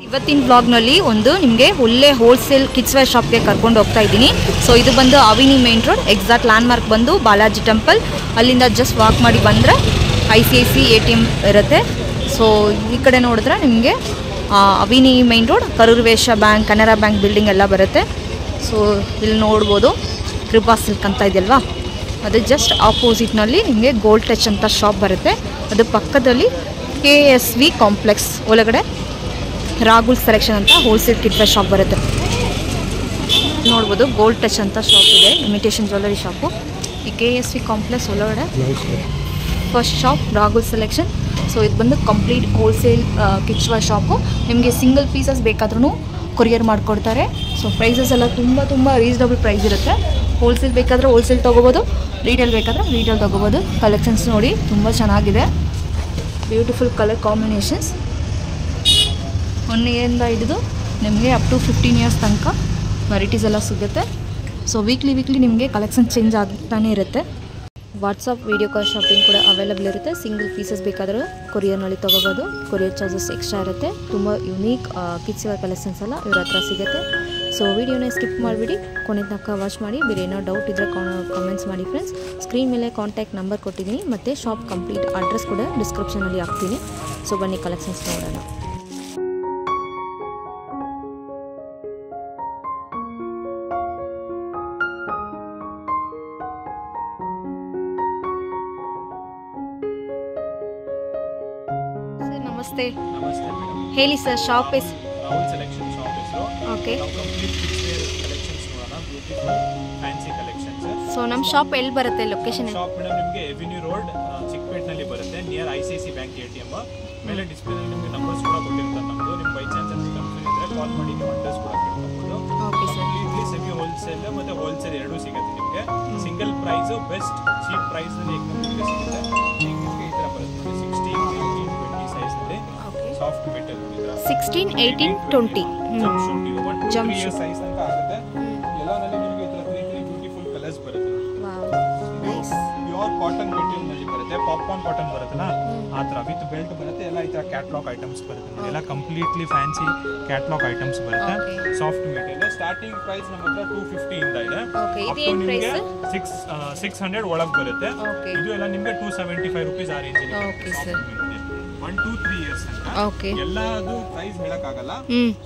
ಇವತ್ತಿನ ವ್ಲಾಗ್ನಲ್ಲಿ ಒಂದು ನಿಮಗೆ ಒಳ್ಳೆ ಹೋಲ್ಸೇಲ್ ಕಿಡ್ಸ್ ವೇರ್ ಶಾಪ್ಗೆ ಕರ್ಕೊಂಡು ಹೋಗ್ತಾ ಇದ್ದೀನಿ. ಸೊ ಇದು ಬಂದು ಅವಿನಿ ಮೇನ್ ರೋಡ್, ಎಕ್ಸಾಕ್ಟ್ ಲ್ಯಾಂಡ್ಮಾರ್ಕ್ ಬಂದು ಬಾಲಾಜಿ ಟೆಂಪಲ್. ಅಲ್ಲಿಂದ ಜಸ್ಟ್ ವಾಕ್ ಮಾಡಿ ಬಂದರೆ ICIC ATM ಇರುತ್ತೆ. ಸೊ ಈ ಕಡೆ ನೋಡಿದ್ರೆ ನಿಮಗೆ ಅವಿನಿ main road, Karur Vysya bank, Canara bank building ಎಲ್ಲ ಬರುತ್ತೆ. ಸೊ ಇಲ್ಲಿ ನೋಡ್ಬೋದು ಕೃಪಾ ಸಿಲ್ಕ್ ಅಂತ ಇದೆಯಲ್ವಾ, ಅದು ಜಸ್ಟ್ ಆಪೋಸಿಟ್ನಲ್ಲಿ ನಿಮಗೆ ಗೋಲ್ಡ್ ಟಚ್ ಅಂತ ಶಾಪ್ ಬರುತ್ತೆ. ಅದು ಪಕ್ಕದಲ್ಲಿ KSV ಕಾಂಪ್ಲೆಕ್ಸ್ ಒಳಗಡೆ ರಾಗುಲ್ ಸೆಲೆಕ್ಷನ್ ಅಂತ ಹೋಲ್ಸೇಲ್ ಕಿಡ್ ವೇರ್ ಶಾಪ್ ಬರುತ್ತೆ. ನೋಡ್ಬೋದು ಗೋಲ್ಡ್ ಟಚ್ ಅಂತ ಶಾಪ್ ಇದೆ, ಇಮಿಟೇಷನ್ ಜ್ಯುವೆಲ್ಲರಿ ಶಾಪು. ಈ KSV ಕಾಂಪ್ಲೆಕ್ಸ್ ಒಳಗಡೆ first shop Ragul selection. So ಇದು ಬಂದು complete wholesale kids wear shop. ನಿಮಗೆ ಸಿಂಗಲ್ ಪೀಸಸ್ ಬೇಕಾದ್ರೂ ಕೊರಿಯರ್ ಮಾಡಿಕೊಡ್ತಾರೆ. ಸೊ ಪ್ರೈಸಸ್ ಎಲ್ಲ ತುಂಬ ರೀಸನಬಲ್ ಪ್ರೈಸ್ ಇರುತ್ತೆ. ಹೋಲ್ಸೇಲ್ ಬೇಕಾದರೆ ಹೋಲ್ಸೇಲ್ ತೊಗೋಬೋದು, ರೀಟೇಲ್ ಬೇಕಾದರೆ ರೀಟೇಲ್ ತೊಗೋಬೋದು. ಕಲೆಕ್ಷನ್ಸ್ ನೋಡಿ ತುಂಬ ಚೆನ್ನಾಗಿದೆ, ಬ್ಯೂಟಿಫುಲ್ ಕಲರ್ ಕಾಂಬಿನೇಷನ್ಸ್. 1 ಇಯರಿಂದ ಹಿಡಿದು ನಿಮಗೆ ಅಪ್ ಟು 15 ಇಯರ್ಸ್ ತನಕ ವೆರೈಟೀಸ್ ಎಲ್ಲ ಸಿಗುತ್ತೆ. ಸೊ ವೀಕ್ಲಿ ನಿಮಗೆ ಕಲೆಕ್ಷನ್ ಚೇಂಜ್ ಆಗ್ತಾನೆ ಇರುತ್ತೆ. ವಾಟ್ಸಪ್ ವೀಡಿಯೋ ಕಾಲ್ ಶಾಪಿಂಗ್ ಕೂಡ ಅವೈಲೇಬಲ್ ಇರುತ್ತೆ. ಸಿಂಗಲ್ ಪೀಸಸ್ ಬೇಕಾದರೂ ಕೊರಿಯರ್ನಲ್ಲಿ ತೊಗೋಬೋದು. ಕೊರಿಯರ್ ಚಾರ್ಜಸ್ ಎಕ್ಸ್ಟ್ರಾ ಇರುತ್ತೆ. ತುಂಬ ಯುನೀಕ್ ಕಿಡ್ಸ್ ವೇರ್ ಕಲೆಕ್ಷನ್ಸ್ ಎಲ್ಲ ಇವ್ರ ಹತ್ರ ಸಿಗುತ್ತೆ. ಸೊ ವೀಡಿಯೋನ ಸ್ಕಿಪ್ ಮಾಡಿಬಿಡಿ, ಕೊನೆ ತನಕ ವಾಚ್ ಮಾಡಿ. ಬೇರೆ ಏನೋ ಡೌಟ್ ಇದ್ದರೆ ಕಾಮೆಂಟ್ಸ್ ಮಾಡಿ ಫ್ರೆಂಡ್ಸ್. ಸ್ಕ್ರೀನ್ ಮೇಲೆ ಕಾಂಟ್ಯಾಕ್ಟ್ ನಂಬರ್ ಕೊಟ್ಟಿದ್ದೀನಿ, ಮತ್ತು ಶಾಪ್ ಕಂಪ್ಲೀಟ್ ಅಡ್ರೆಸ್ ಕೂಡ ಡಿಸ್ಕ್ರಿಪ್ಷನಲ್ಲಿ ಹಾಕ್ತೀನಿ. ಸೊ ಬನ್ನಿ ಕಲೆಕ್ಷನ್ಸ್ ನೋಡೋಣ. ನಮಸ್ತೆ. ನಮಸ್ತೆ ಮೇಡಮ್. ಹೇಳಿ sir, shop is Rahul selection shop ಹೆಸರು. Okay. Complete kids wear collections ನೋಡೋಣ, ಬ್ಯೂಟಿಫುಲ್ ಫ್ಯಾನ್ಸಿ ಕಲೆಕ್ಷನ್ಸ್. ಸೊ ನಮ್ಮ ಶಾಪ್ ಎಲ್ಲಿ ಬರುತ್ತೆ, ಲೊಕೇಶನ್? ಶಾಪ್ ಮೇಡಮ್ ನಿಮಗೆ ಎವಿನ್ಯೂ ರೋಡ್ ಚಿಕ್ಕಪೇಟ್ನಲ್ಲಿ ಬರುತ್ತೆ, ನಿಯರ್ ICIC ಬ್ಯಾಂಕ್ ATM. ಮೇಲೆ ಡಿಸ್ಪ್ಲೇನಲ್ಲಿ ನಿಮಗೆ ನಂಬರ್ಸ್ ಕೂಡ ಕೊಟ್ಟಿರ್ತಾರೆ ನಮ್ಮದು. ನಿಮ್ಮ ಬೈ ಚಾನ್ಸ್ ಅಂತ ಕನ್ಫ್ಯೂಸ್ ಇದ್ದರೆ ಕಾಲ್ ಮಾಡಿ ನೀವು ಅಡ್ರೆಸ್ ಕೂಡ ಕೇಳ್ಕೊಬೋದು. Okay sir. Completely semi wholesale ಮತ್ತು ಹೋಲ್ಸೇಲ್ ಎರಡೂ ಸಿಗುತ್ತೆ ನಿಮಗೆ. ಸಿಂಗಲ್ ಪ್ರೈಸು ಬೆಸ್ಟ್ ಚೀಪ್ ಪ್ರೈಸ್ನಲ್ಲಿ ನಿಮಗೆ ಸಿಗುತ್ತೆ. ನಿಮಗೆ ಈ ಥರ ಬರುತ್ತೆ 16, 18, 20 ಸೈಜ್ನಲ್ಲಿ ಸಾಫ್ಟ್ ಮೆಟಲ್. 16, 18, 20 ಜಂಪ್ ಶೂಟ್ ಇದು 1 to 3 ಶೂಟ್ ಸೈಜ್ ತನಕ ಆಗುತ್ತೆ. ಎಲ್ಲಾನಲ್ಲಿ ನಿಮಗೆ ಈ ತರ 3 ಬ್ಯೂಟಿಫುಲ್ ಕಲರ್ಸ್ ಬರುತ್ತೆ. Wow, nice. Pure cotton material ನಲ್ಲಿ ಬರುತ್ತೆ, ಪಾಪ್ಕಾರ್ನ್ ಕಾಟನ್ ಬರುತ್ತಲ್ಲ ಆ ತರ ವಿತ್ ಬೆಲ್ಟ್ ಬರುತ್ತೆ. ಎಲ್ಲ ಈ ತರ ಕ್ಯಾಟಲಾಗ್ ಐಟಮ್ಸ್ ಬರುತ್ತೆ ನೋಡಿ, ಎಲ್ಲ ಕಂಪ್ಲೀಟ್ಲಿ ಫ್ಯಾನ್ಸಿ ಕ್ಯಾಟಲಾಗ್ ಐಟಮ್ಸ್ ಬರುತ್ತೆ. Soft material. ಸ್ಟಾರ್ಟಿಂಗ್ ಪ್ರೈಸ್ ನಮ್ಮ ಹತ್ರ 250 ಇಂದ ಇದೆ. ಓಕೆ, ಇದು ಏನು ಪ್ರೈಸ್? 600 ಒಳಗೆ ಬರುತ್ತೆ. ಓಕೆ. ಇದು ಎಲ್ಲ ನಿಮಗೆ 275 ರೂಪೀಸ್ ಆ ರೇಂಜ್ ಅಲ್ಲಿ. Okay sir. 1 to 3 ಇಯರ್ಸ್ ಅಂತ. ಓಕೆ. ಎಲ್ಲದು ಪ್ರೈಸ್ ಹೇಳಕ್ ಆಗಲ್ಲ.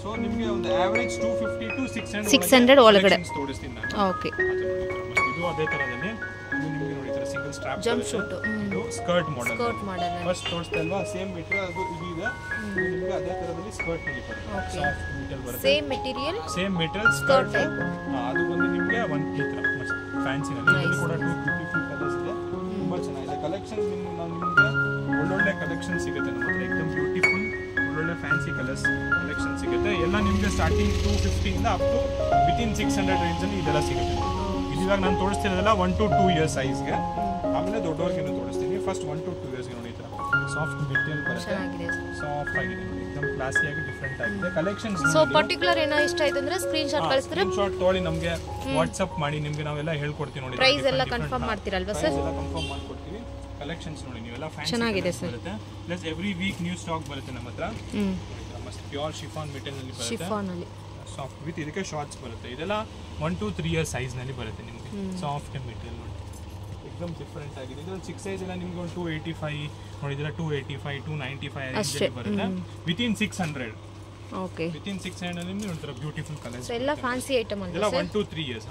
ಸೊ ನಿಮಗೆ ಒಂದು ಆವರೇಜ್ 250 to 600 ಒಳಗಡೆ ತೋರಿಸ್ತೀನಿ ನಾನು. ಓಕೆ. ಇದು ಅದೇ ತರದಲ್ಲಿ ಇದು ನಿಮಗೆ ನೋಡಿ ತರ ಸಿಂಗಲ್ ಸ್ಟ್ರಾಪ್ ಜಂಪ್ ಶೂಟ್, ಇದು ಸ್ಕರ್ಟ್ ಮಾಡೆಲ್. ಸ್ಕರ್ಟ್ ಮಾಡಲ್ಲ. ಫಸ್ಟ್ ತೋರಿಸ್ತಾ ಅಲ್ವಾ, ಸೇಮ್ ಮೆಟೀರಿಯಲ್ ಅದು ಇದು ಇದೆ. ನಿಮಗೆ ಅದೇ ತರದಲ್ಲಿ ಸ್ಕರ್ಟ್ ನಲ್ಲಿ ಬರುತ್ತೆ. ಸಾಫ್ಟ್ ಮೆಟೀರಿಯಲ್ ಬರುತ್ತೆ. Same material skirt. ಅದು ಬಂದು ನಿಮಗೆ ಈ ತರ ಮಸ್ತ್ ಫ್ಯಾನ್ಸಿ ನಲ್ಲಿ. ಇದು ಕೂಡ 2 ಬ್ಯೂಟಿಫುಲ್ ಕಲರ್ಸ್ ಇದೆ, ತುಂಬಾ ಚೆನ್ನಾಗಿದೆ. ಕಲೆಕ್ಷನ್ ನಿಮಗೆ ಒಳ್ಳೊಳ್ಳೆ ಕಲೆಕ್ಷನ್ ಸಿಗುತ್ತೆ ನಮ್ಮ ಹತ್ರ. एकदम ಬ್ಯೂಟಿಫುಲ್ ಒಳ್ಳೊಳ್ಳೆ ಫ್ಯಾನ್ಸಿ ಕಲರ್ಸ್ ಕಲೆಕ್ಷನ್ ಸಿಗುತ್ತೆ. ಎಲ್ಲ ನಿಮಗೆ ಸ್ಟಾರ್ಟಿಂಗ್ 250 ಇಂದ ಅಪ್ ಟು ವಿತಿನ್ 600 ರೇಂಜ್ ಅಲ್ಲಿ ಇದೆಲ್ಲ ಸಿಗುತ್ತೆ. ಇವಾಗ ನಾನು ತೋರಿಸ್ತಿರೋದಲ್ಲ 1 to 2 ಇಯರ್ಸ್ ಸೈಜ್ಗೆ. ಆಮೇಲೆ ದೊಡ್ಡವ್ರಿಗೆ ತೋರಿಸ್ತೀನಿ. ಫಸ್ಟ್ 1 to 2 ಇಯರ್ಸ್ಗೆ ನೋಡಿ ಈ ಥರ ಸಾಫ್ಟ್ ಮೆಟೀರಿಯಲ್ ಬರುತ್ತೆ, ಸಾಫ್ಟ್ ಆಗಿದೆ ನೋಡಿ, एकदम ಕ್ಲಾಸಿ ಆಗಿ ಡಿಫರೆಂಟ್ ಆಗಿದೆ ಕಲೆಕ್ಷನ್ಸ್. ಸೊ ಪರ್ಟಿಕ್ಯುಲರ್ ಏನೋ ಇಷ್ಟ ಆಯ್ತು ಅಂದ್ರೆ ಸ್ಕ್ರೀನ್ ಶಾಟ್ ಕಳಿಸ್ತಾರೆ. ಸ್ಕ್ರೀನ್ ಶಾಟ್ ತೊಗೊಳ್ಳಿ, ನಮಗೆ ವಾಟ್ಸ್ಆಪ್ ಮಾಡಿ, ನಿಮಗೆ ನಾವೆಲ್ಲ ಹೇಳ್ಕೊಡ್ತೀವಿ ನೋಡಿ. ಪ್ರೈಸ್ ಎಲ್ಲ ಕನ್ಫರ್ಮ್ ಮಾಡ್ತೀರಲ್ವಾ ಸರ್? ಎಲ್ಲ ಕನ್ಫರ್ಮ್ ಮಾಡ್ಕೊಡ್ತೀವಿ. ಕಲೆಕ್ಷನ್ಸ್ ನೋಡಿ ನೀವೆಲ್ಲ ಫ್ಯಾನ್ಸಿ ಚೆನ್ನಾಗಿದೆ ಸರ್. ಬರುತ್ತೆ. Plus every week new stock ಬರುತ್ತೆ ನಮ್ಮ ಹತ್ರ. ಮಸ್ತ್ ಪ್ಯೂರ್ ಶಿಫಾನ್ ಮೆಟೀರಿಯಲ್ ನಲ್ಲಿ ಬರುತ್ತೆ. ಶಿಫಾನ್ ಅಲ್ಲಿ ಸಾಫ್ಟ್ ವಿತ್ ಇದಕ್ಕೆ ಶಾರ್ಟ್ಸ್ ಬರುತ್ತೆ. ಇದೆಲ್ಲ 1 to 3 ಇಯರ್ಸ್ ಸೈಜ್ ನಲ್ಲಿ ಬರುತ್ತೆ ನಿಮಗೆ. ಸಾಫ್ಟ್ ಮೆಟೀರಿಯಲ್ ನೋಡಿ, एकदम ಡಿಫರೆಂಟ್ ಆಗಿದೆ. ಇದರಲ್ಲಿ 6 ಸೈಜ್ ಎಲ್ಲ ನಿಮಗೆ 285 ನೋಡಿದ್ರೆ 285, 295 ರೇಂಜ್ ಅಲ್ಲಿ ಬರುತ್ತೆ. ವಿತಿನ್ 600. ಓಕೆ. ವಿತಿನ್ 600 ಅಲ್ಲಿ ನಿಮಗೆ ಒಂಥರ ಬ್ಯೂಟಿಫುಲ್ ಕಲರ್ಸ್. ಎಲ್ಲ ಫ್ಯಾನ್ಸಿ ಐಟಮ್ ಅಲ್ಲ ಎಲ್ಲ 1 to 3 ಇಯರ್ಸ್.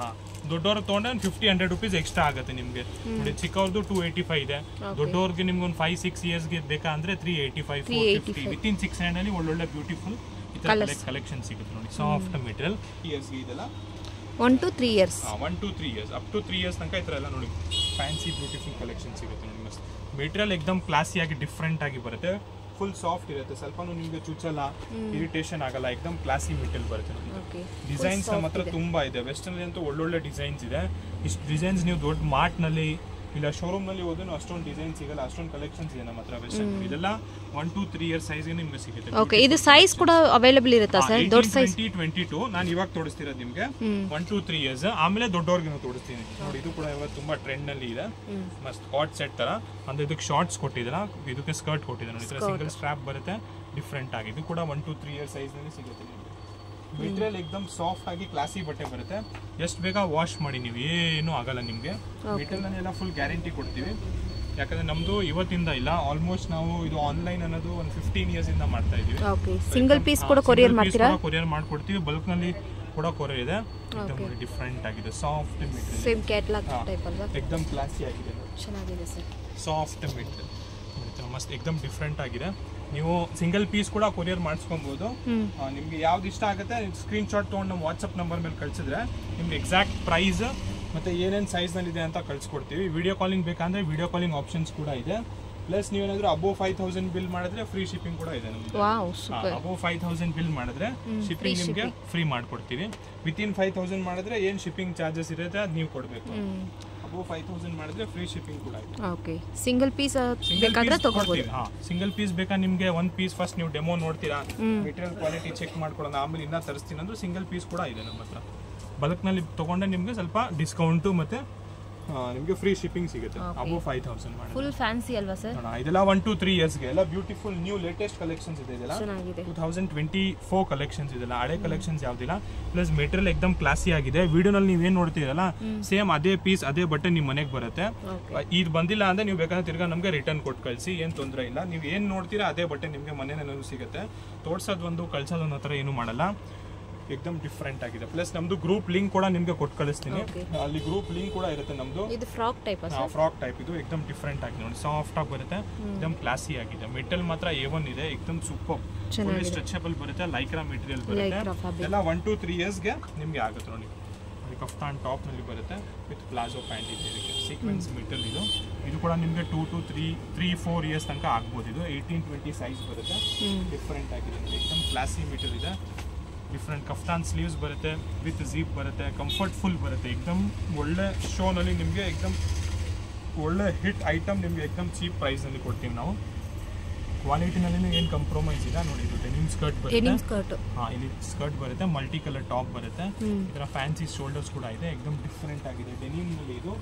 ದೊಡ್ಡವರು ತೊಗೊಂಡ್ರೆ 50-100 ರೂಪೀಸ್ ಎಕ್ಸ್ಟ್ರಾ ಆಗುತ್ತೆ ನಿಮಗೆ. ನೋಡಿ ಚಿಕ್ಕವ್ರದ್ದು 285 ಇದೆ, ದೊಡ್ಡವ್ರಿಗೆ ನಿಮ್ಗೆ ಒಂದು 5-6 ಇಯರ್ಸ್ಗೆ ಬೇಕಾ ಅಂದ್ರೆ 385, 450. ವಿತಿನ್ 600 ಅಲ್ಲಿ ಒಳ್ಳೊಳ್ಳೆ ಬ್ಯೂಟಿಫುಲ್ ಕಲೆಕ್ಷನ್ ಸಿಗುತ್ತೆ ನೋಡಿ. ಸಾಫ್ಟ್ ಮೆಟೀರಿಯಲ್ ಇಯರ್ಸ್ಗೆ ಇದೆಲ್ಲ 1 to 3 years. 1 to 3 years up to 3 years ತನಕ ಈ ಥರ ಎಲ್ಲ ನೋಡಿ ಫ್ಯಾನ್ಸಿ ಬ್ಯೂಟಿಫುಲ್ ಕಲೆಕ್ಷನ್ ಸಿಗುತ್ತೆ ನೋಡಿ. ಮಸ್ತ್ ಮೆಟೀರಿಯಲ್ एकदम ಕ್ಲಾಸಿ ಆಗಿ ಡಿಫ್ರೆಂಟ್ ಆಗಿ ಬರುತ್ತೆ. ಫುಲ್ ಸಾಫ್ಟ್ ಇರುತ್ತೆ, ಸ್ವಲ್ಪನೂ ನಿಮಗೆ ಚುಚ್ಚಲ್ಲ, ಇರಿಟೇಷನ್ ಆಗಲ್ಲ. एकदम ಕ್ಲಾಸಿ ಮೆಟೀರಿಯಲ್ ಬರುತ್ತೆ ನೋಡಿ. ಡಿಸೈನ್ಸ್ ನಮ್ಮ ಹತ್ರ ತುಂಬಾ ಇದೆ. ವೆಸ್ಟರ್ನ್ ಅಲ್ಲಿ ಅಂತೂ ಒಳ್ಳೊಳ್ಳೆ ಡಿಸೈನ್ಸ್ ಇದೆ. ಇಷ್ಟು ಡಿಸೈನ್ಸ್ ನೀವು ದೊಡ್ಡ ಮಾರ್ಟ್ನಲ್ಲಿ ಇಲ್ಲ ಶೋರೂಮ್ ನಲ್ಲಿ ಹೋದ್ರೆ ಅಷ್ಟೊಂದು ಡಿಸೈನ್ ಸಿಗಲ್ಲ, ಅಷ್ಟೊಂದು ಕಲೆಕ್ಷನ್ಸ್ ಇದೆ ನಮ್ಮ ಹತ್ರ ವೆಸ್ಟರ್ನ್. ಇದೆಲ್ಲ 1 to 3 ಇಯರ್ಸ್ ಸೈಜ್ಗೆ ನಿಮಗೆ ಸಿಗುತ್ತೆ. ಓಕೆ. ಇದು ಸೈಜ್ ಕೂಡ ಅವೈಲೇಬಲ್ ಇರುತ್ತಾ ಸರ್? ದೊಡ್ಡ ಸೈಜ್ 2022 ನಾನು ಇವಾಗ ತೋರಿಸ್ತಿರೋದು ನಿಮಗೆ 1 to 3 ಇಯರ್ಸ್. ಆಮೇಲೆ ದೊಡ್ಡವ್ರಿಗೆ ತೋರಿಸ್ತೀನಿ ನೋಡಿ. ಇದು ಕೂಡ ಇವಾಗ ತುಂಬಾ ಟ್ರೆಂಡ್ ನಲ್ಲಿ ಇದೆ. ಮಸ್ತ್ ಕಾಟ್ ಸೆಟ್ ತರ ಅಂದ್ರೆ ಇದಕ್ಕೆ ಶಾರ್ಟ್ಸ್ ಕೊಟ್ಟಿದ್ದಾರೆ, ಇದಕ್ಕೆ ಸ್ಕರ್ಟ್ ಕೊಟ್ಟಿದ್ದಾರೆ ನೋಡಿ. ಸಿಂಗಲ್ ಸ್ಟ್ರಾಪ್ ಬರುತ್ತೆ, ಡಿಫ್ರೆಂಟ್ ಆಗಿ ಇದು ಕೂಡ 1 to 3 ಇಯರ್ ಸೈಜ್ ನಲ್ಲಿ ಸಿಗುತ್ತೆ ನಿಮಗೆ. ಮೆಟೀರಿಯಲ್ ಎಕ್ದಮ್ ಸಾಫ್ಟ್ ಆಗಿ ಕ್ಲಾಸಿ ಬಟ್ಟೆ ಬರುತ್ತೆ. ಎಷ್ಟು ಬೇಗ ವಾಶ್ ಮಾಡಿ ನೀವು ಏನು ಆಗಲ್ಲ ನಿಮಗೆ. ಮೆಟೀರಿಯಲ್ ಎಲ್ಲ ಫುಲ್ ಗ್ಯಾರಂಟಿ ಕೊಡ್ತೀವಿ. ಯಾಕಂದ್ರೆ ನಮ್ದು ಇವತ್ತಿಂದ ಇಲ್ಲ, ಆಲ್ಮೋಸ್ಟ್ ನಾವು ಇದು ಆನ್ಲೈನ್ ಅನ್ನೋದು ಒಂದು 15 ಇಯರ್ಸ್ ಇಂದ ಮಾಡ್ತಾ ಇದೀವಿ. ಸಿಂಗಲ್ ಪೀಸ್ ಕೂಡ ಕೊರಿಯರ್ ಮಾಡ್ತೀರಾ? ಕೊರಿಯರ್ ಮಾಡ್ಕೊಡ್ತೀವಿ. ಬಲ್ಕ್ ನಲ್ಲಿ ಕೂಡ ಕೊರಿಯರ್ ಇದೆ. एकदम ಡಿಫರೆಂಟ್ ಆಗಿದೆ. Soft material, same catalogue type ಅಲ್ವಾ? एकदम ಕ್ಲಾಸಿ ಆಗಿದೆ, ಚೆನ್ನಾಗಿದೆ ಸರ್. ಸಾಫ್ಟ್ ಮೆಟೀರಿಯಲ್ ಮಸ್ತ್ एकदम ಡಿಫರೆಂಟ್ ಆಗಿದೆ. ನೀವು ಸಿಂಗಲ್ ಪೀಸ್ ಕೂಡ ಕೊರಿಯರ್ ಮಾಡಿಸ್ಕೊಬಹುದು. ನಿಮ್ಗೆ ಯಾವ್ದು ಇಷ್ಟ ಆಗುತ್ತೆ ಸ್ಕ್ರೀನ್ ಶಾಟ್ ತೊಗೊಂಡು ನಮ್ಮ ವಾಟ್ಸಪ್ ನಂಬರ್ ಮೇಲೆ ಕಳಿಸಿದ್ರೆ ನಿಮ್ಗೆ ಎಕ್ಸಾಕ್ಟ್ ಪ್ರೈಸ್ ಮತ್ತೆ ಏನೇನು ಸೈಜ್ ನಲ್ಲಿ ಇದೆ ಅಂತ ಕಳ್ಸಿಕೊಡ್ತೀವಿ. ವಿಡಿಯೋ ಕಾಲಿಂಗ್ ಬೇಕಂದ್ರೆ ವಿಡಿಯೋ ಕಾಲಿಂಗ್ ಆಪ್ಷನ್ಸ್ ಕೂಡ ಇದೆ. ಪ್ಲಸ್ ನೀವೇನಾದ್ರೂ ಅಬೋವ್ 5000 ಬಿಲ್ ಮಾಡಿದ್ರೆ ಫ್ರೀ ಶಿಪ್ಪಿಂಗ್ ಕೂಡ ಇದೆ ನಮ್ಗೆ. ಅಬೋವ್ 5000 ಬಿಲ್ ಮಾಡಿದ್ರೆ ಶಿಪ್ಪಿಂಗ್ ನಿಮಗೆ ಫ್ರೀ ಮಾಡ್ಕೊಡ್ತೀವಿ. ವಿತಿನ್ 5000 ಮಾಡಿದ್ರೆ ಏನ್ ಶಿಪ್ಪಿಂಗ್ ಚಾರ್ಜಸ್ ಇರುತ್ತೆ ಅದು ನೀವು ಕೊಡಬೇಕು. ಅಬೋವ್ 5000 ಮಾಡಿದ್ರೆ ಫ್ರೀ ಶಿಪ್ಪಿಂಗ್ ಕೂಡ ಇದೆ. ಓಕೆ, ಸಿಂಗಲ್ ಪೀಸ್ ಬೇಕಾದ್ರೆ ತಗೋಬಹುದು. ಸಿಂಗಲ್ ಪೀಸ್ ಬೇಕಾ ನಿಮಗೆ ಒಂದು ಪೀಸ್ ಫಸ್ಟ್ ನೀವು ಡೆಮೋ ನೋಡ್ತೀರಾ, ಮೆಟೀರಿಯಲ್ ಕ್ವಾಲಿಟಿ ಚೆಕ್ ಮಾಡ್ಕೊಳ್ಳೋಣ, ಆಮೇಲೆ ಇನ್ನ ತರಿಸ್ತೀನಿ ಅಂದ್ರೆ ಸಿಂಗಲ್ ಪೀಸ್ ಕೂಡ ಇದೆ ನಮ್ಮ ಹತ್ರ. ಬಲ್ಕ್ ನಲ್ಲಿ ತಗೊಂಡ್ರೆ ನಿಮಗೆ ಸ್ವಲ್ಪ ಡಿಸ್ಕೌಂಟ್ ಮತ್ತೆ ನಿಮಗೆ ಫ್ರೀ ಶಿಪ್ಪಿಂಗ್ ಸಿಗುತ್ತೆ. ಅಬೋವ್ 5000 ಮಾಡಿ ಫುಲ್ ಫ್ಯಾನ್ಸಿ ಅಲ್ವಾ ಸರ್? ಇದೆಲ್ಲ 1 to 3 ಇಯರ್ಸ್ ಗೆ ಎಲ್ಲ ಬ್ಯೂಟಿಫುಲ್ ನ್ಯೂ ಲೇಟೆಸ್ಟ್ ಕಲೆಕ್ಷನ್ಸ್ ಇದೆ. ಇದೆಲ್ಲ 2024 ಕಲೆಕ್ಷನ್ಸ್ ಇದೆಲ್ಲ, ಹಳೆ ಕಲೆಕ್ಷನ್ಸ್ ಯಾವ್ದಿಲ್ಲ. ಪ್ಲಸ್ ಮೆಟೀರಿಯಲ್ ಎಕ್ದಮ್ ಕ್ಲಾಸಿ ಆಗಿದೆ. ವಿಡಿಯೋನಲ್ಲಿ ನೀವೇನ್ ನೋಡ್ತೀರಲ್ಲ ಸೇಮ್ ಅದೇ ಪೀಸ್ ಅದೇ ಬಟ್ಟೆ ನಿಮ್ ಮನೆಗೆ ಬರುತ್ತೆ. ಇದು ಬಂದಿಲ್ಲ ಅಂದ್ರೆ ನೀವು ಬೇಕಾದ್ರೆ ತಿರ್ಗಾ ನಮ್ಗೆ ರಿಟರ್ನ್ ಕೊಟ್ಟು ಕಳಿಸಿ, ಏನ್ ತೊಂದರೆ ಇಲ್ಲ. ನೀವು ಏನ್ ನೋಡ್ತೀರಾ ಅದೇ ಬಟ್ಟೆ ನಿಮ್ಗೆ ಮನೆಯಲ್ಲಿ ಸಿಗುತ್ತೆ. ತೋರ್ಸೋದ್ ಒಂದು ಕಳ್ಸೋದ್ ಒಂದು ಹತ್ರ ಏನು ಮಾಡಲ್ಲ. एकदम ಡಿಫರೆಂಟ್ ಆಗಿದೆ. ಪ್ಲಸ್ ನಮ್ದು ಗ್ರೂಪ್ ಲಿಂಕ್ ಕೂಡ ನಿಮ್ಗೆ ಕೊಟ್ಟು ಕಳಿಸ್ತೀನಿ. ಅಲ್ಲಿ ಗ್ರೂಪ್ ಲಿಂಕ್ ಕೂಡ ಇರುತ್ತೆ ನಮ್ದು. ಇದು ಫ್ರಾಕ್ ಟೈಪ್ ಅಲ್ಲ? Frock type. ಇದು एकदम ಡಿಫರೆಂಟ್ ಆಗಿದೆ ನೋಡಿ, ಸಾಫ್ಟ್ ಆಗಿ ಬರುತ್ತೆ, एकदम ಕ್ಲಾಸಿ ಆಗಿದೆ. ಮೆಟಲ್ ಮಾತ್ರ A1 ಇದೆ, एकदम ಸೂಪರ್, ಫುಲ್ ಸ್ಟ್ರೆಚಬಲ್ ಬರುತ್ತೆ, ಲೈಕ್ರಾ ಮೆಟೀರಿಯಲ್ ಬರುತ್ತೆ. ಎಲ್ಲ 1 to 3 ಇಯರ್ಸ್ ಗೆ ನಿಮ್ಗೆ ಆಗುತ್ತೆ ನೋಡಿ. ಕಫ್ತಾನ್ ಟಾಪ್ ನಲ್ಲಿ ಬರುತ್ತೆ ವಿತ್ ಪ್ಲಾಜೋ ಪ್ಯಾಂಟ್ ಇದೆ. ಇದಕ್ಕೆ ಸೀಕ್ವೆನ್ಸ್ ಮೆಟಲ್ ಇದು. ಇದು ಕೂಡ ನಿಮಗೆ 2 to 3-4 ಇಯರ್ಸ್ ತನಕ ಆಗ್ಬೋದು. ಇದು 18-20 ಸೈಜ್ ಬರುತ್ತೆ. ಡಿಫರೆಂಟ್ ಆಗಿದೆ, एकदम ಕ್ಲಾಸಿ ಮೆಟಲ್ ಇದೆ. ಡಿಫ್ರೆಂಟ್ ಕಫ್ತಾನ್ ಸ್ಲೀವ್ಸ್ ಬರುತ್ತೆ ವಿತ್ ಝೀಪ್ ಬರುತ್ತೆ, ಕಂಫರ್ಟ್ಫುಲ್ ಬರುತ್ತೆ. ಎಕ್ದಮ್ ಒಳ್ಳೆ ಶೋನಲ್ಲಿ ನಿಮಗೆ ಎಕ್ದಮ್ ಒಳ್ಳೆ ಹಿಟ್ ಐಟಮ್ ನಿಮಗೆ ಎಕ್ದಮ್ ಚೀಪ್ ಪ್ರೈಸ್ನಲ್ಲಿ ಕೊಡ್ತೀವಿ ನಾವು. ಕ್ವಾಲಿಟಿನಲ್ಲಿ ಏನು ಕಂಪ್ರಮೈಸ್ ಇಲ್ಲ ನೋಡಿ. ಇದು ಡೆನಿಮ್ ಸ್ಕರ್ಟ್ ಬರುತ್ತೆ. ಇಲ್ಲಿ ಸ್ಕರ್ಟ್ ಬರುತ್ತೆ, ಮಲ್ಟಿ ಕಲರ್ ಟಾಪ್ ಬರುತ್ತೆ. ಈ ಥರ ಫ್ಯಾನ್ಸಿ ಶೋಲ್ಡರ್ಸ್ ಕೂಡ ಇದೆ. ಎಕ್ದಮ್ ಡಿಫರೆಂಟ್ ಆಗಿದೆ ಡೆನಿಮ್ನಲ್ಲಿ. ಇದು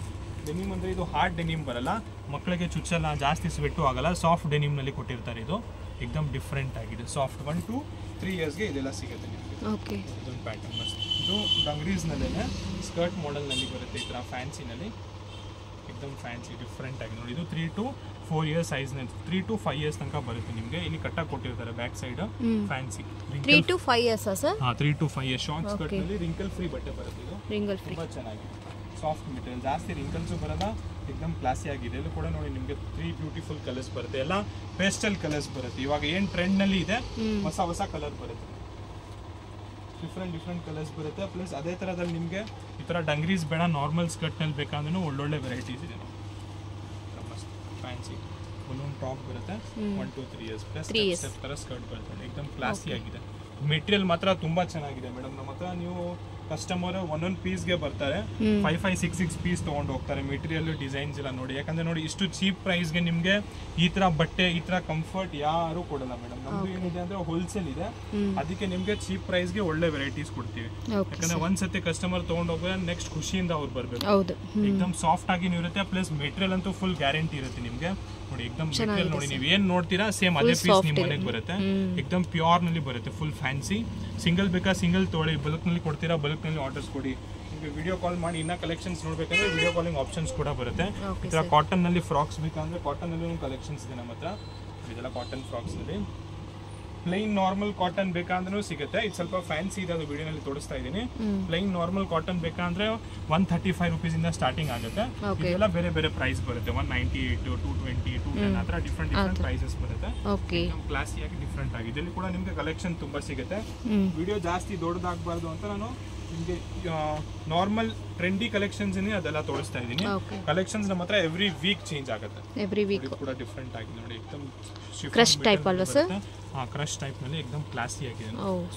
ಡೆನಿಮ್ ಅಂದರೆ ಇದು ಹಾರ್ಡ್ ಡೆನಿಮ್ ಬರಲ್ಲ, ಮಕ್ಕಳಿಗೆ ಚುಚ್ಚಲ್ಲ, ಜಾಸ್ತಿ ಸ್ವೆಟ್ಟು ಆಗಲ್ಲ, ಸಾಫ್ಟ್ ಡೆನಿಮ್ನಲ್ಲಿ ಕೊಟ್ಟಿರ್ತಾರೆ. ಇದು ಎಕ್ದಮ್ ಡಿಫರೆಂಟ್ ಆಗಿದೆ. ಸಾಫ್ಟ್ 1 to 3 ಇಯರ್ಸ್ಗೆ ಇದೆಲ್ಲ ಸಿಗುತ್ತೆ ನಿಮಗೆ. ಇದೊಂದು ಪ್ಯಾಟರ್ನ್ ಮಸ್ತ್. ಇದು ಡಂಗ್ರೀಸ್ನಲ್ಲೇ ಸ್ಕರ್ಟ್ ಮಾಡೆಲ್ನಲ್ಲಿ ಬರುತ್ತೆ, ಈ ಥರ ಫ್ಯಾನ್ಸಿನಲ್ಲಿ. ಎಕ್ದಮ್ ಫ್ಯಾನ್ಸಿ ಡಿಫರೆಂಟ್ ಆಗಿ ನೋಡಿ. ಇದು 3 to 4 ಇಯರ್ಸ್ ಸೈಜ್ನಲ್ಲಿ 3 to 5 ಇಯರ್ಸ್ ತನಕ ಬರುತ್ತೆ ನಿಮಗೆ. ಇಲ್ಲಿ ಕಟ್ಟಾಗಿ ಕೊಟ್ಟಿರ್ತಾರೆ back side fancy. 3 to 5 years sir? 3 to 5 years. Short ಸ್ಕರ್ಟ್ನಲ್ಲಿ ರಿಂಕಲ್ ಫ್ರೀ ಬಟ್ಟೆ ಬರುತ್ತೆ. ಇದು ತುಂಬ ಚೆನ್ನಾಗಿದೆ, ಸಾಫ್ಟ್ ಮೆಟೀರಿಯಲ್, ಜಾಸ್ತಿ ರಿಂಕಲ್ಸು ಬರಲ್ಲ, ಎಕ್ದಮ್ ಕ್ಲಾಸಿ ಆಗಿದೆ. ಇದು ಕೂಡ ನೋಡಿ ನಿಮಗೆ 3 ಬ್ಯೂಟಿಫುಲ್ ಕಲರ್ಸ್ ಬರುತ್ತೆ. ಎಲ್ಲ ಪೇಸ್ಟಲ್ ಕಲರ್ಸ್ ಬರುತ್ತೆ. ಇವಾಗ ಏನು ಟ್ರೆಂಡ್ನಲ್ಲಿ ಇದೆ ಹೊಸ ಕಲರ್ ಬರುತ್ತೆ, ಡಿಫ್ರೆಂಟ್ ಕಲರ್ಸ್ ಬರುತ್ತೆ. ಪ್ಲಸ್ ಅದೇ ಥರದಲ್ಲಿ ನಿಮಗೆ ಈ ಥರ ಡಂಗ್ರೀಸ್ ಬೇಡ, ನಾರ್ಮಲ್ ಸ್ಕರ್ಟ್ನಲ್ಲಿ ಬೇಕಂದ್ರೂ ಒಳ್ಳೊಳ್ಳೆ ವೆರೈಟೀಸ್ ಇದೆ. ಮಸ್ತ್ ಫ್ಯಾನ್ಸಿ ಒಂದೊಂದು ಟಾಪ್ ಬರುತ್ತೆ. 1 to 3 ಇಯರ್ಸ್ ಪ್ಲಸ್ ಥರ ಸ್ಕರ್ಟ್ ಬರುತ್ತೆ. ಎಕ್ದಮ್ ಕ್ಲಾಸಿ ಆಗಿದೆ. ಮೆಟೀರಿಯಲ್ ಮಾತ್ರ ತುಂಬ ಚೆನ್ನಾಗಿದೆ ಮೇಡಮ್. ನಮ್ಮ ಹತ್ರ ನೀವು ಕಸ್ಟಮರ್ ಒಂದೊಂದು ಪೀಸ್ಗೆ ಬರ್ತಾರೆ, 5-6 ಪೀಸ್ ತೊಗೊಂಡು ಹೋಗ್ತಾರೆ. ಮೆಟೀರಿಯಲ್ ಡಿಸೈನ್ಸ್ ಎಲ್ಲ ನೋಡಿ. ಯಾಕಂದ್ರೆ ನೋಡಿ ಇಷ್ಟು ಚೀಪ್ ಪ್ರೈಸ್ಗೆ ನಿಮಗೆ ಈ ಥರ ಬಟ್ಟೆ, ಈ ಥರ ಕಂಫರ್ಟ್ ಯಾರು ಕೊಡಲ್ಲ ಮೇಡಮ್. ನಮ್ದು ಏನಿದೆ ಅಂದ್ರೆ ಹೋಲ್ಸೇಲ್ ಇದೆ, ಅದಕ್ಕೆ ನಿಮಗೆ ಚೀಪ್ ಪ್ರೈಸ್ಗೆ ಒಳ್ಳೆ ವೆರೈಟೀಸ್ ಕೊಡ್ತೀವಿ. ಯಾಕಂದ್ರೆ ಒಂದ್ಸತಿ ಕಸ್ಟಮರ್ ತೊಗೊಂಡು ಹೋಗೋದ್ರೆ ನೆಕ್ಸ್ಟ್ ಖುಷಿಯಿಂದ ಅವ್ರು ಬರಬೇಕು. ಎಕ್ದಮ್ ಸಾಫ್ಟ್ ಆಗಿ ಇರುತ್ತೆ. ಪ್ಲಸ್ ಮೆಟೀರಿಯಲ್ ಅಂತೂ ಫುಲ್ ಗ್ಯಾರಂಟಿ ಇರುತ್ತೆ ನಿಮಗೆ ನೋಡಿ. ಎಕ್ದಮ್ ಮೆಟೀರಿಯಲ್ ನೋಡಿ, ನೀವು ಏನ್ ನೋಡ್ತೀರಾ ಸೇಮ್ ಅದೇ ಪೀಸ್ ನಿಮ್ಮ ಮನೆಗೆ ಬರುತ್ತೆ. ಎಕ್ದಮ್ ಪ್ಯೂರ್ ನಲ್ಲಿ ಬರುತ್ತೆ, ಫುಲ್ ಫ್ಯಾನ್ಸಿ. ಸಿಂಗಲ್ ಬೇಕಾ ಸಿಂಗಲ್ ತೊಗೊಳ್ಳಿ, ಬಲ್ಕ್ ನಲ್ಲಿ ಕೊಡ್ತೀರಾ ಬಲ್ಕ್ ನಲ್ಲಿ ಆರ್ಡರ್ಸ್ ಕೊಡಿ. ನಿಮಗೆ ವಿಡಿಯೋ ಕಾಲ್ ಮಾಡಿ ಇನ್ನ ಕಲೆಕ್ಷನ್ಸ್ ನೋಡ್ಬೇಕಂದ್ರೆ ವಿಡಿಯೋ ಕಾಲಿಂಗ್ ಆಪ್ಷನ್ಸ್ ಕೂಡ ಬರುತ್ತೆ. ಈ ತರ ಕಾಟನ್ ನಲ್ಲಿ ಫ್ರಾಕ್ಸ್ ಬೇಕಂದ್ರೆ ಕಾಟನ್ ನಲ್ಲಿ ಕಲೆಕ್ಷನ್ಸ್ ಇದೆ ನಮ್ಮ ಹತ್ರ. ಇದೆಲ್ಲ ಕಾಟನ್ ಫ್ರಾಕ್ಸ್ ನಲ್ಲಿ. ಪ್ಲೈನ್ ನಾರ್ಮಲ್ ಕಾಟನ್ ಬೇಕಂದ್ರೂ ಸಿಗುತ್ತೆ. ಇದು ಸ್ವಲ್ಪ ಫ್ಯಾನ್ಸಿ ಇದೆ, ಅದು ವಿಡಿಯೋನಲ್ಲಿ ತೋರಿಸ್ತಾ ಇದ್ದೀನಿ. ಪ್ಲೈನ್ ನಾರ್ಮಲ್ ಕಾಟನ್ ಬೇಕಂದ್ರೆ 135 rupees ಇಂದ ಸ್ಟಾರ್ಟಿಂಗ್ ಆಗುತ್ತೆ. ಇದೆಲ್ಲ ಬೇರೆ ಬೇರೆ ಪ್ರೈಸ್ ಬರುತ್ತೆ. 198, 220, 210 ಆ ಥರ ಡಿಫ್ರೆಂಟ್ ಪ್ರೈಸಸ್ ಬರುತ್ತೆ. ಕ್ಲಾಸಿ ಆಗಿ ಡಿಫ್ರೆಂಟ್ ಆಗಿ ಇದರಲ್ಲಿ ಕೂಡ ನಿಮಗೆ ಕಲೆಕ್ಷನ್ ತುಂಬಾ ಸಿಗುತ್ತೆ. ವಿಡಿಯೋ ಜಾಸ್ತಿ ದೊಡ್ಡದಾಗಬಾರ್ದು ಅಂತ ನಾನು ನಿಮಗೆ ನಾರ್ಮಲ್ ಟ್ರೆಂಡಿ ಕಲೆಕ್ಷನ್ಸ್ ಅದೆಲ್ಲ ತೋರಿಸ್ತಾ ಇದ್ದೀನಿ. ಕಲೆಕ್ಷನ್ಸ್ ನಮ್ಮ ಹತ್ರ ಎವ್ರಿ ವೀಕ್ ಚೇಂಜ್ ಆಗುತ್ತೆ. ಎವ್ರಿ ವೀಕ್ ಕೂಡ ಡಿಫ್ರೆಂಟ್ ಆಗಿದೆ ನೋಡಿ. ಎಕ್ದಮ್ ಕ್ರಶ್ ಟೈಪ್ ಅಲ್ವಾ ಸರ್? ಕ್ರಶ್ ಟೈಪ್ ನಲ್ಲಿ ಎಕ್ದಮ್ ಕ್ಲಾಸಿ ಆಗಿದೆ.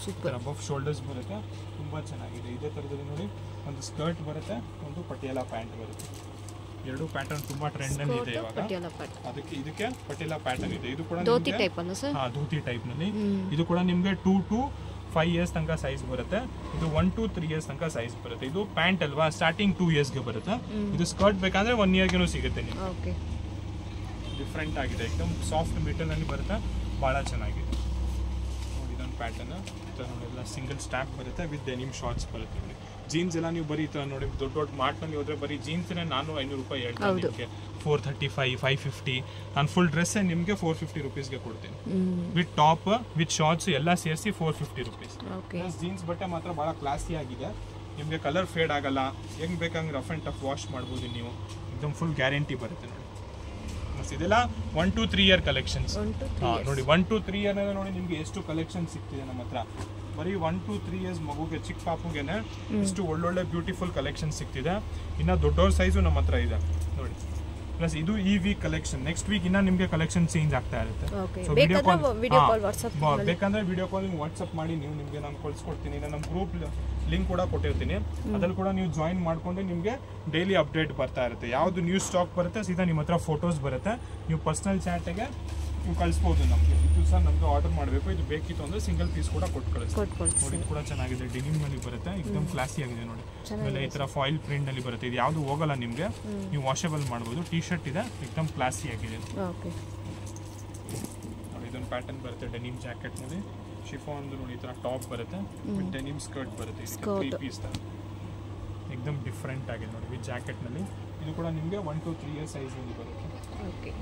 ಸೂಪರ್. ಅಬವ್ ಶೋಲ್ಡರ್ಸ್ ಬರುತ್ತೆ, ತುಂಬಾ ಚೆನ್ನಾಗಿದೆ. ಇದೇ ತರದಲ್ಲಿ ನೋಡಿ ಒಂದು ಸ್ಕರ್ಟ್ ಬರುತ್ತೆ, ಒಂದು ಪಟಿಯಾಲಾ ಪ್ಯಾಂಟ್ ಬರುತ್ತೆ. ಎರಡು ಪ್ಯಾಟರ್ನ್ ತುಂಬಾ ಟ್ರೆಂಡ್ ಅಲ್ಲಿ ಇದೆ ಇವಾಗ. ಇದಕ್ಕೆ ಪಟಿಯಾಲಾ ಪ್ಯಾಟರ್ನ್ ಇದೆ. ಇದು ಕೂಡ ಧೋತಿ ಟೈಪ್ ಅಲ್ಲ ಸರ್? ಧೋತಿ ಟೈಪ್ ನಲ್ಲಿ. ಇದು ಕೂಡ ನಿಮಗೆ 2 to 5 ಇಯರ್ಸ್ ತನಕ ಸೈಜ್ ಬರುತ್ತೆ. ಇದು 1 to 3 ಇಯರ್ಸ್ ತನಕ ಸೈಜ್ ಬರುತ್ತೆ. ಇದು ಪ್ಯಾಂಟ್ ಅಲ್ವಾ, ಸ್ಟಾರ್ಟಿಂಗ್ 2 ಇಯರ್ಸ್ಗೆ ಬರುತ್ತೆ. ಇದು ಸ್ಕರ್ಟ್ ಬೇಕಂದ್ರೆ 1 ಇಯರ್ಗೆನೂ ಸಿಗುತ್ತೆ ನಿಮಗೆ. ಡಿಫ್ರೆಂಟ್ ಆಗಿದೆ, ಎಕ್ದಮ್ ಸಾಫ್ಟ್ ಮೆಟೀರಿಯಲ್ ಅಲ್ಲಿ ಬರುತ್ತೆ, ಬಹಳ ಚೆನ್ನಾಗಿದೆ. ಪ್ಯಾಟರ್ನ್ ನೋಡಿ, ಎಲ್ಲ ಸಿಂಗಲ್ ಸ್ಟ್ಯಾಪ್ ಬರುತ್ತೆ ವಿತ್ ಡೆನಿಮ್ ಶಾರ್ಟ್ಸ್ ಬರುತ್ತೆ ನೋಡಿ. ಜೀನ್ಸ್ ಎಲ್ಲ ನೀವು ಬರೀ ನೋಡಿ ದೊಡ್ಡ ದೊಡ್ಡ ಮಾರ್ಟ್ನಲ್ಲಿ ಹೋದ್ರೆ ಬರೀ ಜೀನ್ಸ್ನೇ ನಾನು 500 ರೂಪಾಯಿ ಹೇಳ್ತೀನಿ ನಿಮಗೆ, 435 550. ನಾನು ಫುಲ್ ಡ್ರೆಸ್ಸೇ ನಿಮಗೆ 450 ರುಪೀಸ್ಗೆ ಕೊಡ್ತೀನಿ ವಿತ್ ಟಾಪ್ ವಿತ್ ಶಾರ್ಟ್ಸ್ ಎಲ್ಲ ಸೇರಿಸಿ 450 ರುಪೀಸ್. ಪ್ಲಸ್ ಜೀನ್ಸ್ ಬಟ್ಟೆ ಮಾತ್ರ ಭಾಳ ಕ್ಲಾಸಿ ಆಗಿದೆ, ನಿಮಗೆ ಕಲರ್ ಫೇಡ್ ಆಗಲ್ಲ, ಹೆಂಗೆ ಬೇಕಂಗೆ ರಫ್ ಆ್ಯಂಡ್ ಟಫ್ ವಾಶ್ ಮಾಡ್ಬೋದು ನೀವು, एकदम ಫುಲ್ ಗ್ಯಾರಂಟಿ ಬರುತ್ತೆ ನೋಡಿ. ಮಸ್ತ್ ಇದೆಲ್ಲ 1 to 3 ಇಯರ್ ಕಲೆಕ್ಷನ್ಸ್. ನೋಡಿ 1 to 3 ಇಯರ್ ನೋಡಿ ನಿಮಗೆ ಎಷ್ಟು ಕಲೆಕ್ಷನ್ ಸಿಗ್ತಿದೆ ನಮ್ಮ ಹತ್ರ. ಬರೀ 1 to 3 ಇಯರ್ಸ್ ಮಗುಗೆ ಚಿಕ್ಕ ಪಾಪುಗೆನೆ ಎಷ್ಟು ಒಳ್ಳೊಳ್ಳೆ ಬ್ಯೂಟಿಫುಲ್ ಕಲೆಕ್ಷನ್ ಸಿಗ್ತಿದೆ. ಇನ್ನು ದೊಡ್ಡವ್ರ ಸೈಜು ನಮ್ಮ ಹತ್ರ ಇದೆ ನೋಡಿ. ಪ್ಲಸ್ ಇದು ಈ ವೀಕ್ ಕಲೆಕ್ಷನ್, ನೆಕ್ಸ್ಟ್ ವೀಕ್ ಇನ್ನ ನಿಮಗೆ ಕಲೆಕ್ಷನ್ ಚೇಂಜ್ ಆಗ್ತಾ ಇರುತ್ತೆ. ಸೊ ವಿಡಿಯೋ ಕಾಲ್ ಬೇಕಂದ್ರೆ ವಿಡಿಯೋ ಕಾಲ್ ನೀವು ವಾಟ್ಸಪ್ ಮಾಡಿ, ನೀವು ನಿಮಗೆ ನಾನು ಕಳಿಸ್ಕೊಡ್ತೀನಿ. ನಮ್ಮ ಗ್ರೂಪ್ ಲಿಂಕ್ ಕೂಡ ಕೊಟ್ಟಿರ್ತೀನಿ, ಅದ್ರಲ್ಲಿ ಕೂಡ ನೀವು ಜಾಯಿನ್ ಮಾಡ್ಕೊಂಡು ನಿಮಗೆ ಡೈಲಿ ಅಪ್ಡೇಟ್ ಬರ್ತಾ ಇರುತ್ತೆ. ಯಾವುದು ನ್ಯೂ ಸ್ಟಾಕ್ ಬರುತ್ತೆ ಸೀದಾ ನಿಮ್ಮ ಹತ್ರ ಫೋಟೋಸ್ ಬರುತ್ತೆ, ನೀವು ಪರ್ಸನಲ್ ಚಾಟಿಗೆ ನೀವು ಕಳಿಸ್ಬೋದು ನಮಗೆ. ಇದು ಸರ್ ನಮಗೆ ಆರ್ಡರ್ ಮಾಡಬೇಕು, ಇದು ಬೇಕಿತ್ತು ಅಂದರೆ ಸಿಂಗಲ್ ಪೀಸ್ ಕೂಡ ಕೊಟ್ಟು ಕಳಿಸ್ತೀವಿ ನೋಡಿ. ಇದು ಕೂಡ ಚೆನ್ನಾಗಿದೆ, ಡೆನಿಮ್ನಲ್ಲಿ ಬರುತ್ತೆ, एकदम ಕ್ಲಾಸಿ ಆಗಿದೆ ನೋಡಿ. ಆಮೇಲೆ ಈ ಥರ ಫಾಯಿಲ್ ಪ್ರಿಂಟಲ್ಲಿ ಬರುತ್ತೆ, ಇದು ಯಾವುದು ಹೋಗಲ್ಲ ನಿಮಗೆ, ನೀವು ವಾಷೇಬಲ್ ಮಾಡ್ಬೋದು. ಟಿ ಶರ್ಟ್ ಇದೆ, एकदम ಕ್ಲಾಸಿ ಆಗಿದೆ ನೋಡಿ. ಇದೊಂದು ಪ್ಯಾಟರ್ನ್ ಬರುತ್ತೆ ಡೆನಿಮ್ ಜಾಕೆಟ್ನಲ್ಲಿ, ಶಿಫಾನ್ ನೋಡಿ. ಈ ಥರ ಟಾಪ್ ಬರುತ್ತೆ ವಿತ್ ಡೆನಿಮ್ ಸ್ಕರ್ಟ್ ಬರುತ್ತೆ, 3 ಪೀಸ್ ಥರ एकदम ಡಿಫ್ರೆಂಟ್ ಆಗಿದೆ ನೋಡಿ ವಿತ್ ಜಾಕೆಟ್ನಲ್ಲಿ. ಇದು ಕೂಡ ನಿಮಗೆ 1 to 3 ಇಯರ್ ಸೈಜ್ನಲ್ಲಿ ಬರುತ್ತೆ.